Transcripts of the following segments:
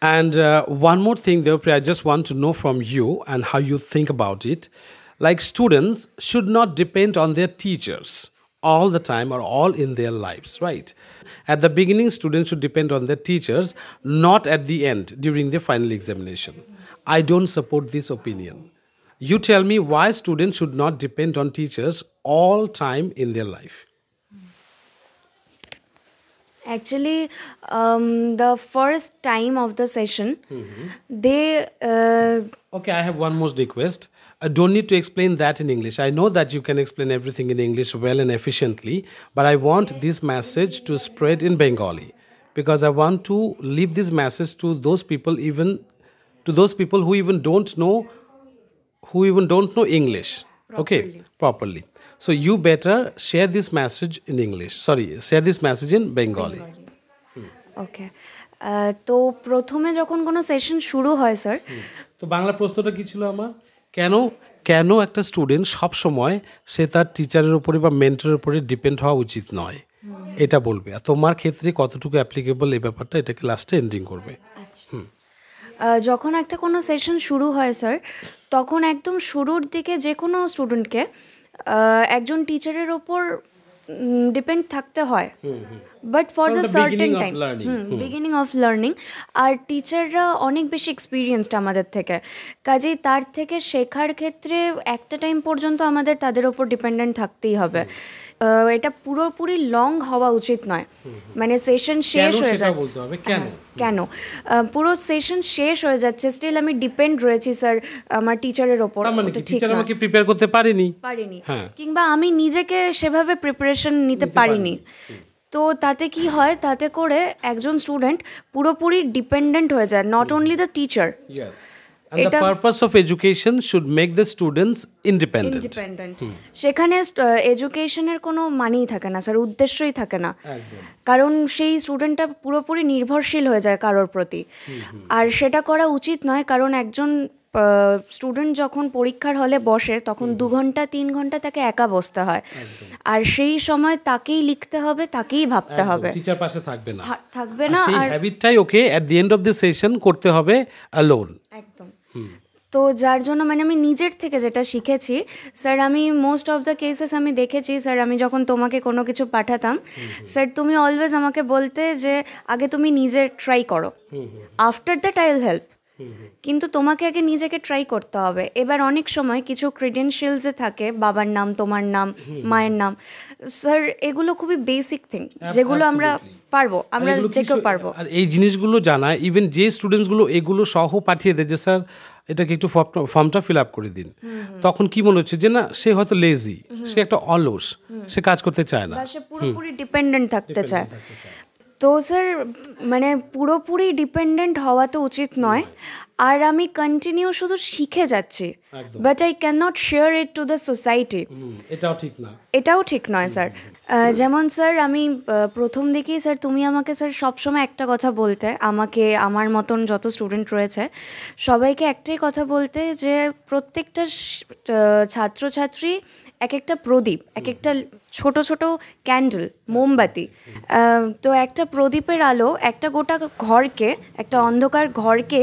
And one more thing, Devapriya, I just want to know from you and how you think about it. Like students should not depend on their teachers all the time or all in their lives, right? At the beginning, students should depend on their teachers, not at the end during the final examination. I don't support this opinion. You tell me why students should not depend on teachers all time in their life. Actually, the first time of the session, they Okay, I have one more request. I don't need to explain that in English. I know that you can explain everything in English well and efficiently, but I want this message to spread in Bengali because I want to leave this message to those people, even to those people who even don't know English. Okay, properly. So you better share this message in English. Sorry, share this message in Bengali. ওকে তো প্রথমে যখন কোনো session শুরু হয় sir, তো বাংলা প্রশ্নটা কি ছিল আমার? কেন কেন একটা স্টুডেন্ট সব সময় সে তার টিচারের উপরে বা মেন্টরের উপরে ডিপেন্ড হওয়া উচিত নয়, এটা বলবে। আর তোমার ক্ষেত্রে কতটুকু অ্যাপ্লিকেবল এই ব্যাপারটা এটাকে লাস্টে এন্ডিং করবে। যখন একটা কোনো সেশন শুরু হয় স্যার, তখন একদম শুরুর দিকে যে কোনো স্টুডেন্টকে একজন টিচারের ওপর ডিপেন্ড থাকতে হয়, but for the certain time, beginning of learning. আর টিচাররা অনেক বেশি এক্সপিরিয়েন্সড আমাদের থেকে, কাজেই তার থেকে শেখার ক্ষেত্রে একটা টাইম পর্যন্ত আমাদের তাদের ওপর ডিপেন্ডেন্ট থাকতেই হবে। এটা পুরোপুরি লং হওয়া উচিত নয়, মানে সেশন শেষ হয়ে যাচ্ছে, কেন পুরো সেশন শেষ হয়ে যাচ্ছে স্টিল আমি ডিপেন্ড রয়েছি স্যার আমার টিচারের ওপর, ঠিক না, আমাকে প্রিপেয়ার করতে পারিনি, কিংবা আমি নিজেকে সেভাবে প্রিপারেশন নিতে পারিনি, তো তাতে কি হয়, তাতে করে একজন স্টুডেন্ট পুরোপুরি ডিপেন্ডেন্ট হয়ে যায়, not only the teacher. And the purpose of education should make the students independent. সেখানে এডুকেশনের কোনো মানেই থাকে না স্যার, উদ্দেশ্যই থাকে না, কারণ সেই স্টুডেন্টটা পুরোপুরি নির্ভরশীল হয়ে যায় কারোর প্রতি, আর সেটা করা উচিত নয়। কারণ একজন স্টুডেন্ট যখন পরীক্ষার হলে বসে তখন 2 ঘন্টা 3 ঘন্টা তাকে একা বসতে হয়, আর সেই সময় তাকেই লিখতে হবে, তাকেই ভাবতে হবে, টিচার পাশে থাকবে না, আর সেই হ্যাবিটটাই ওকে at the end of the session করতে হবে অ্যালোন। একদম। তো যার জন্য মানে আমি নিজের থেকে যেটা শিখেছি স্যার, আমি মোস্ট অফ দ্য কেসেস আমি দেখেছি স্যার, আমি যখন তোমাকে কোনো কিছু পাঠাতাম স্যার, তুমি অলওয়েজ আমাকে বলতে যে আগে তুমি নিজে ট্রাই করো, after that I will help, কিন্তু তোমাকে আগে নিজেকে ট্রাই করতে হবে। এবার অনেক সময় কিছু ক্রিডেনশিয়ালসে থাকে বাবার নাম, তোমার নাম, মায়ের নাম, স্যার এগুলো খুবই বেসিক থিং যেগুলো আমরা পারবো, আমরা যে কেউ পারবো। আর এই জিনিসগুলো জানা, ইভেন যে স্টুডেন্টসগুলো এগুলো সহ পাঠিয়ে দেয় যে স্যার এটাকে একটু ফর্মটা ফিল আপ করে দিন, তখন কি মনে হচ্ছে যে না সে হয়তো লেজি, সে একটা অলস, সে কাজ করতে চায় না, সে পুরোপুরি ডিপেন্ডেন্ট থাকতে চায়। তো স্যার মানে পুরোপুরি ডিপেন্ডেন্ট হওয়া তো উচিত নয়, আর আমি কন্টিনিউ শুধু শিখে যাচ্ছি, but I can not share it to the society, এটাও ঠিক নয় স্যার। যেমন স্যার আমি প্রথম দিকেই স্যার, তুমি আমাকে স্যার সবসময় একটা কথা বলতে, আমাকে আমার মতন যত স্টুডেন্ট রয়েছে সবাইকে একটাই কথা বলতে যে প্রত্যেকটা ছাত্রছাত্রী এক একটা প্রদীপ, এক একটা ছোট ছোট ক্যান্ডেল, মোমবাতি, তো একটা প্রদীপের আলো একটা গোটা ঘরকে, একটা অন্ধকার ঘরকে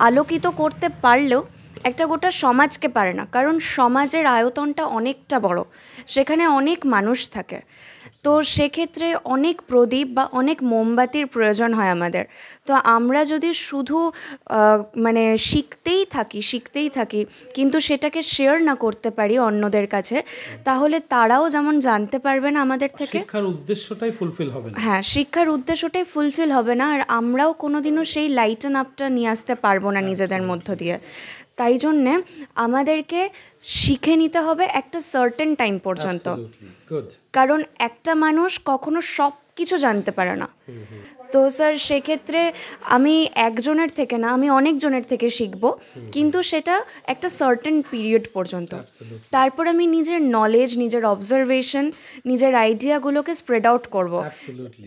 আলোকিত করতে পারলেও একটা গোটা সমাজকে পারে না, কারণ সমাজের আয়তনটা অনেকটা বড়, সেখানে অনেক মানুষ থাকে, তো সেক্ষেত্রে অনেক প্রদীপ বা অনেক মোমবাতির প্রয়োজন হয় আমাদের। তো আমরা যদি শুধু মানে শিখতেই থাকি কিন্তু সেটাকে শেয়ার না করতে পারি অন্যদের কাছে, তাহলে তারাও যেমন জানতে পারবে না আমাদের থেকে, শিক্ষার উদ্দেশ্যটাই ফুলফিল হবে না। হ্যাঁ, শিক্ষার উদ্দেশ্যটাই ফুলফিল হবে না, আর আমরাও কোনোদিনও সেই লাইটেন আপটা নিয়ে আসতে পারবো না নিজেদের মধ্য দিয়ে। তাই জন্যে আমাদেরকে শিখে নিতে হবে একটা সার্টেন টাইম পর্যন্ত, কারণ একটা মানুষ কখনো সব কিছু জানতে পারে না। তো স্যার সেক্ষেত্রে আমি একজনের থেকে না, আমি অনেকজনের থেকে শিখবো, কিন্তু সেটা একটা সার্টেন পিরিয়ড পর্যন্ত। তারপর আমি নিজের নলেজ, নিজের অবজারভেশন, নিজের আইডিয়াগুলোকে স্প্রেড আউট করবো,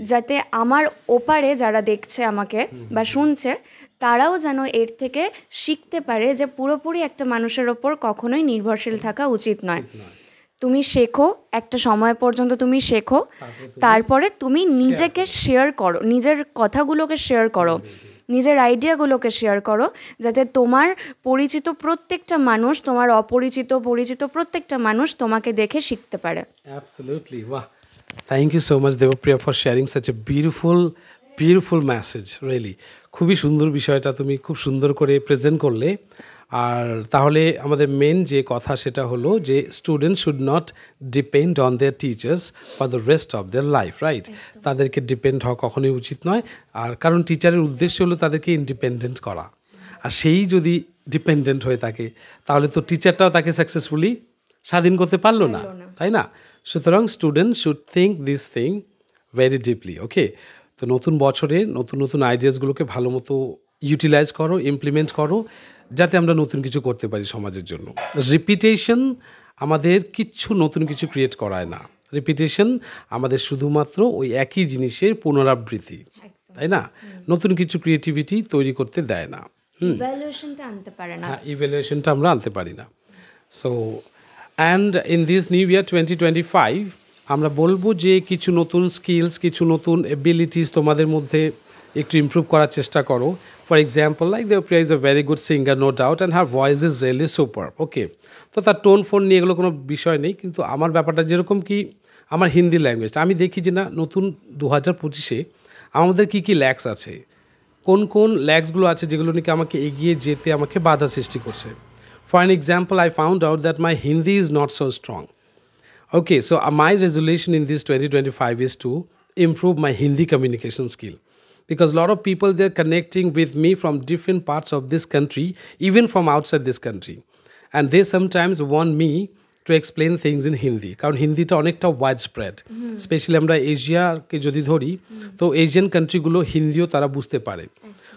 যাতে আমার ওপারে যারা দেখছে আমাকে বা শুনছে তারাও যেন এর থেকে শিখতে পারে যে পুরোপুরি একটা মানুষের ওপর কখনোই নির্ভরশীল থাকা উচিত নয়। তুমি শেখো, একটা সময় পর্যন্ত তুমি শেখো, তারপরে তুমি নিজেকে শেয়ার করো, নিজের কথাগুলোকে শেয়ার করো, নিজের আইডিয়াগুলোকে শেয়ার করো, যাতে তোমার পরিচিত প্রত্যেকটা মানুষ, তোমার অপরিচিত পরিচিত প্রত্যেকটা মানুষ তোমাকে দেখে শিখতে পারে। Absolutely. Wow. Thank you so much, Devapriya, for sharing such a beautiful message, really. খুবই সুন্দর বিষয়টা তুমি খুব সুন্দর করে প্রেজেন্ট করলে। আর তাহলে আমাদের মেন যে কথা সেটা হলো যে student should not depend on their teachers for the rest of their life, right? তাদেরকে ডিপেন্ড হওয়া কখনোই উচিত নয়। আর কারণ টিচারের উদ্দেশ্য হলো তাদেরকে ইন্ডিপেন্ডেন্ট করা। আর সেই যদি ডিপেন্ডেন্ট হয়ে থাকে তাহলে তো টিচারটাও তাকে সাকসেসফুলি স্বাধীন করতে পারলো না, তাই না? সুতরাং student should think this thing very deeply, okay? তো নতুন বছরে নতুন নতুন আইডিয়াসগুলোকে ভালো মতো ইউটিলাইজ করো, ইমপ্লিমেন্ট করো, যাতে আমরা নতুন কিছু করতে পারি সমাজের জন্য। রিপিটেশন আমাদের কিচ্ছু নতুন কিছু ক্রিয়েট করায় না। রিপিটেশন আমাদের শুধুমাত্র ওই একই জিনিসের পুনরাবৃত্তি, তাই না? নতুন কিছু ক্রিয়েটিভিটি তৈরি করতে দেয় না। ইভ্যালুয়েশনটা আনতে পারে না। ইভ্যালুয়েশনটা আমরা আনতে পারি না। So and in this new year 2025 আমরা বলবো যে কিছু নতুন স্কিলস, কিছু নতুন এবিলিটিস তোমাদের মধ্যে একটু ইমপ্রুভ করার চেষ্টা করো। For example, like Devapriya is a very good singer, no doubt, and her voice is really super, okay? তো তার টোন ফোন নিয়ে এগুলো কোনো বিষয় নেই, কিন্তু আমার ব্যাপারটা যেরকম কি আমার হিন্দি ল্যাঙ্গুয়েজটা আমি দেখি যে না, নতুন 2025-এ আমাদের কী কী ল্যাক্স আছে, কোন কোন ল্যাক্সগুলো আছে যেগুলো নাকি আমাকে এগিয়ে যেতে আমাকে বাধা সৃষ্টি করছে। For an example, I found out that my Hindi is not so strong. Okay, so my resolution in this 2025 is to improve my Hindi communication skill. Because a lot of people, they're connecting with me from different parts of this country, even from outside this country. And they sometimes want me to explain things in Hindi. কারণ হিন্দিটা অনেকটা wide spread, specially আমরা এশিয়াকে যদি ধরি, তো Asian কান্ট্রিগুলো হিন্দিও তারা বুঝতে পারে।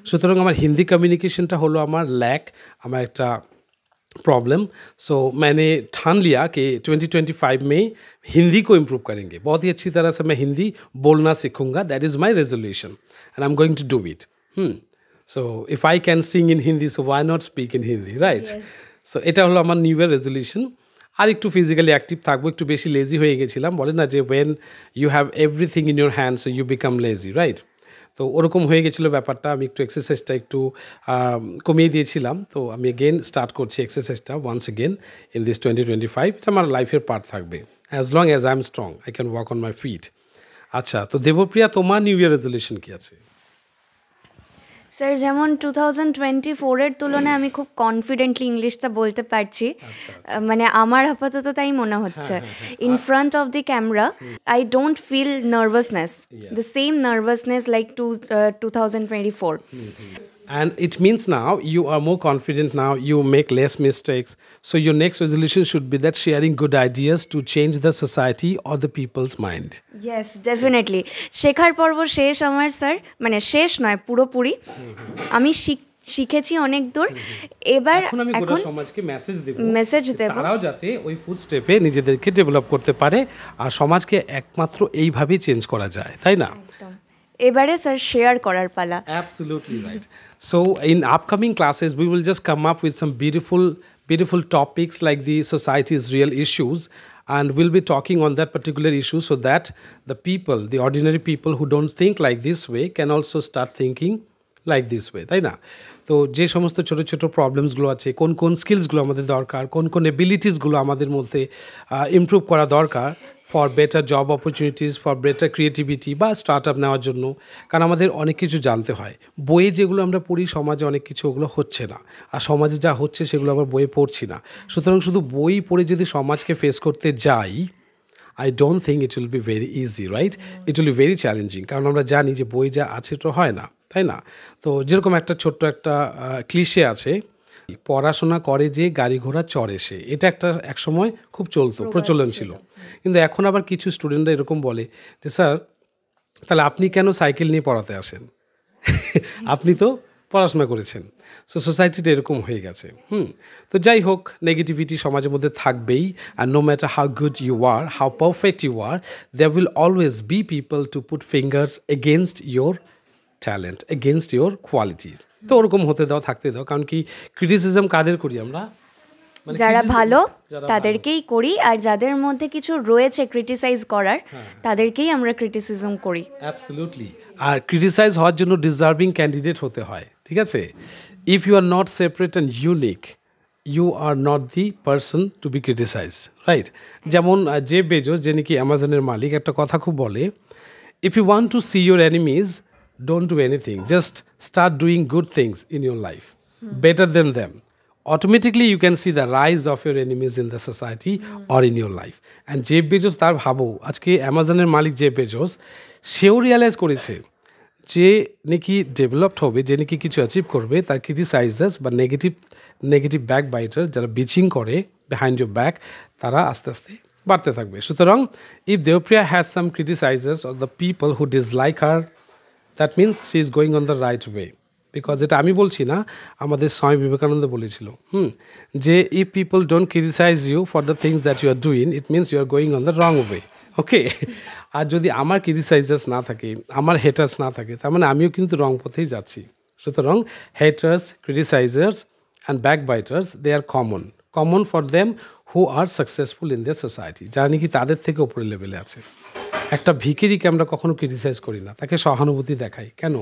সুতরাং আমার হিন্দি কমিউনিকেশনটা হলো আমার ল্যাক, আমার একটা प्रॉब्लम। सो मैंने ठान लिया कि 2025 में हिंदी को इम्प्रूव करेंगे, बहुत ही अच्छी तरह से मैं हिंदी बोलना सीखूंगा। That is my resolution and I am going to do it. So if I can sing in Hindi, so why not speak in Hindi, right? So এটা হলো আমার নিউ ইয়ার রেজলিউশন। আর একটু ফিজিক্যালি অ্যাক্টিভ থাকবো, একটু বেশি লেজি হয়ে গেছিলাম, বলে না যে when you have everything in your hand so you become lazy, right? তো ওরকম হয়ে গেছিলো ব্যাপারটা। আমি একটু এক্সারসাইজটা একটু কমিয়ে দিয়েছিলাম। তো আমি এগেন স্টার্ট করছি এক্সারসাইজটা ওয়ান্স এগেন ইন দিস 2025। এটা আমার লাইফের পার্ট থাকবে। As long as I am strong I can walk on my feet. আচ্ছা, তো দেবপ্রিয়া, তোমার নিউ ইয়ার রেজলিউশন কী আছে? স্যার, যেমন 2024-এর তুলনায় আমি খুব কনফিডেন্টলি ইংলিশটা বলতে পারছি, মানে আমার আপাতত তাই মনে হচ্ছে। In front of the camera I don't feel nervousness, the same nervousness like 2024. And it means now you are more confident now, you make less mistakes. So your next resolution should be that sharing good ideas to change the society or the people's mind. Yes, definitely. শেখার পর্ব শেষ আমার sir, মানে শেষ নয় পুরোপুরি। আমি শিখেছি অনেক দূর। এবার আমি গোটা সমাজকে মেসেজ দেব তারাও যাতে ওই ফুড স্টেপে নিজেদেরকে ডেভেলপ করতে পারে, আর সমাজকে একমাত্র এইভাবেই চেঞ্জ করা যায়, তাই না? এবারে স্যার শেয়ার করার পালা। Absolutely right. So in upcoming classes we will just come up with some beautiful topics like the society's real issues, and we'll be talking on that particular issue so that the ordinary people who don't think like this way can also start thinking like this way, তাই না? তো যে সমস্ত ছোটো ছোটো প্রবলেমসগুলো আছে, কোন কোন স্কিলসগুলো আমাদের দরকার, কোন কোন এবিলিটিসগুলো আমাদের মধ্যে ইমপ্রুভ করা দরকার for better job opportunities, for better creativity বা স্টার্ট আপ নেওয়ার জন্য। কারণ আমাদের অনেক কিছু জানতে হয়। বইয়ে যেগুলো আমরা পড়ি সমাজে অনেক কিছু ওগুলো হচ্ছে না, আর সমাজে যা হচ্ছে সেগুলো আবার বইয়ে পড়ছি না। সুতরাং শুধু বই পড়ে যদি সমাজকে ফেস করতে যাই, I don't think it will be very easy, right? It will be very challenging, কারণ আমরা জানি যে বই যা আছে তো হয় না, তাই না? তো যেরকম একটা ছোট্ট একটা ক্লিশে আছে, পড়াশোনা করে যে গাড়ি ঘোড়া চড়ে সে, এটা একটা একসময় খুব চলতো, প্রচলন ছিল। কিন্তু এখন আবার কিছু স্টুডেন্টরা এরকম বলে যে স্যার তাহলে আপনি কেন সাইকেল নিয়ে পড়াতে আসেন? আপনি তো পড়াশোনা করেছেন। সো সোসাইটিটা এরকম হয়ে গেছে। তো যাই হোক, নেগেটিভিটি সমাজের মধ্যে থাকবেই। আর no matter how good you are, how perfect you are, there will always be people to put fingers against your talent, against your qualities. তো ওরকম হতে দাও, থাকতে দাও। কারণ কি ক্রিটিসিজম কাদের করি আমরা? যারা ভালো তাদেরকেই করি, আর যাদের মধ্যে কিছু রয়েছে ক্রিটিসাইজ করার তাদেরকেই আমরা ক্রিটিসিজম করি। অ্যাবসলিউটলি। আর ক্রিটিসাইজ হওয়ার জন্য ডিজার্ভিং ক্যান্ডিডেট হতে হয়, ঠিক আছে? If you are not separate and unique, you are not the person to be criticize, right? যেমন জেফ বেজোস, যে নাকি অ্যামাজনের মালিক, একটা কথা খুব বলে, if you want to see your enemies, don't do anything, just start doing good things in your life, better than them. Automatically you can see the rise of your enemies in the society or in your life. And Jeff Bezos, তার ভাবো আজকে অ্যামাজনের মালিক Jeff Bezos, সেও realise করেছে যে নাকি developed হবে, যে নাকি কিছু অ্যাচিভ করবে, তার ক্রিটিসাইজার্স বা নেগেটিভ ব্যাক বাইটার, যারা বিচিং করে বিহাইন্ড ইউর ব্যাক, তারা আস্তে আস্তে বাড়তে থাকবে. সুতরাং if Devapriya has some criticisers or the people who dislike her, that means she is going on the right way. Because এটা আমি বলছি না, আমাদের স্বামী বিবেকানন্দ বলেছিল, যে if people don't criticise you for the things that you are doing, it means you are going on the wrong way. Okay? আর যদি আমার ক্রিটিসাইজার্স না থাকে, আমার হেটার্স না থাকে, তার মানে আমিও কিন্তু রং পথেই যাচ্ছি. সুতরাং haters, criticisers and backbiters, they are common for them who are successful in their society, যারা নাকি তাদের থেকে ওপরের লেভেলে আছে. একটা ভিখিরিকে আমরা কখনো ক্রিটিসাইজ করি না, তাকে সহানুভূতি দেখাই. কেন?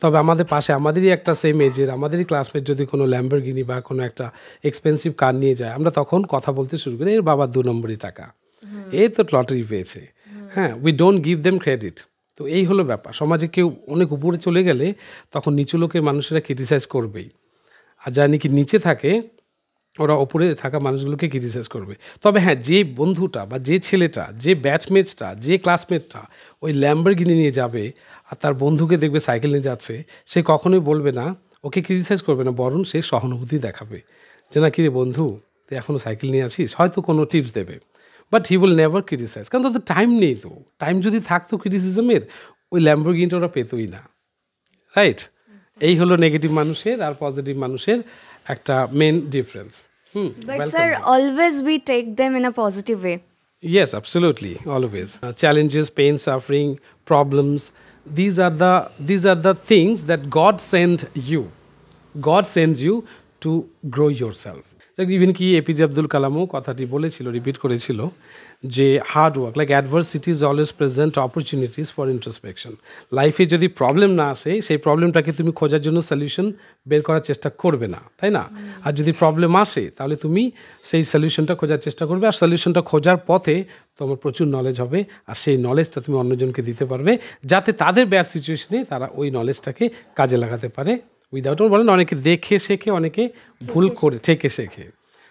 তবে আমাদের পাশে আমাদেরই একটা সেম এজের, আমাদেরই ক্লাসমেট যদি কোনো ল্যাম্বরগিনি বা কোনো একটা এক্সপেন্সিভ কার নিয়ে যায়, আমরা তখন কথা বলতে শুরু করি, এর বাবা 2 নম্বরই টাকা, এই তো লটারি পেয়েছে. হ্যাঁ, we don't give them credit. তো এই হলো ব্যাপার. সমাজে কেউ অনেক উপরে চলে গেলে তখন নিচু লোকের মানুষেরা ক্রিটিসাইজ করবেই, আর যারা নাকি নিচে থাকে ওরা ওপরে থাকা মানুষগুলোকে ক্রিটিসাইজ করবে. তবে হ্যাঁ, যে বন্ধুটা বা যে ছেলেটা, যে ব্যাচমেটটা, যে ক্লাসমেটটা ওই ল্যাম্বরগিনি নিয়ে যাবে আর তার বন্ধুকে দেখবে সাইকেল নিয়ে যাচ্ছে, সে কখনোই বলবে না, ওকে ক্রিটিসাইজ করবে না, বরং সে সহানুভূতি দেখাবে যে না, কিরে বন্ধু, তুই এখনও সাইকেল নিয়ে আসিস, হয়তো কোনো টিপস দেবে, but he will never criticize. কারণ তাদের টাইম নেই. তো টাইম যদি থাকতো ক্রিটিসিজমের, ওই ল্যাম্বরগিনিটা ওরা পেতোই না, রাইট? এই হলো নেগেটিভ মানুষের আর পজিটিভ মানুষের একটা main difference. But sir, always we take them in a positive way. Yes, absolutely, always. Challenges, pain, suffering, problems, these are the things that God sends you. God sends you to grow yourself. Even কি APJ Abdul কালামও কথাটি বলেছিল, repeat করেছিল, যে hard work like adversity is always present opportunities for introspection. লাইফে যদি problem না আসে, সেই প্রবলেমটাকে তুমি খোঁজার জন্য সলিউশন বের করার চেষ্টা করবে না, তাই না? আর যদি প্রবলেম আসে, তাহলে তুমি সেই সলিউশনটা খোঁজার চেষ্টা করবে, আর সলিউশনটা খোঁজার পথে তোমার প্রচুর নলেজ হবে, আর সেই নলেজটা তুমি অন্যজনকে দিতে পারবে, যাতে তাদের ব্যাড সিচুয়েশনে তারা ওই নলেজটাকে কাজে লাগাতে পারে. উইদাউট বলেন, অনেকে দেখে শেখে, অনেকে ভুল করে থেকে শেখে.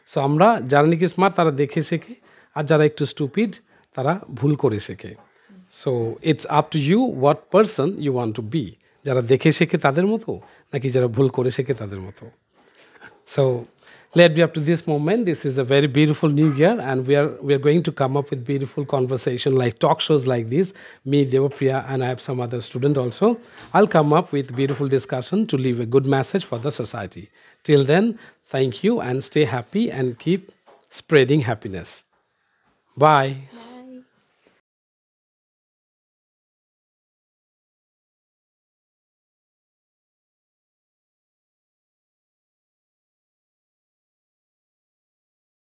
সো আমরা যারা নাকি স্মার্ট তারা দেখে শেখে, আর যারা একটু স্টুপিড তারা ভুল করে শেখে. So it's up to you what person you want to be. যারা দেখে শেখে তাদের মতো, নাকি যারা ভুল করে শেখে তাদের মতো. So let be up to this moment. This is a very beautiful new year, and we are going to come up with beautiful conversation like talk shows like this. Me, Devapriya, and I have some other student also. I'll come up with beautiful discussion to leave a good message for the society. Till then, thank you and stay happy and keep spreading happiness. Bye.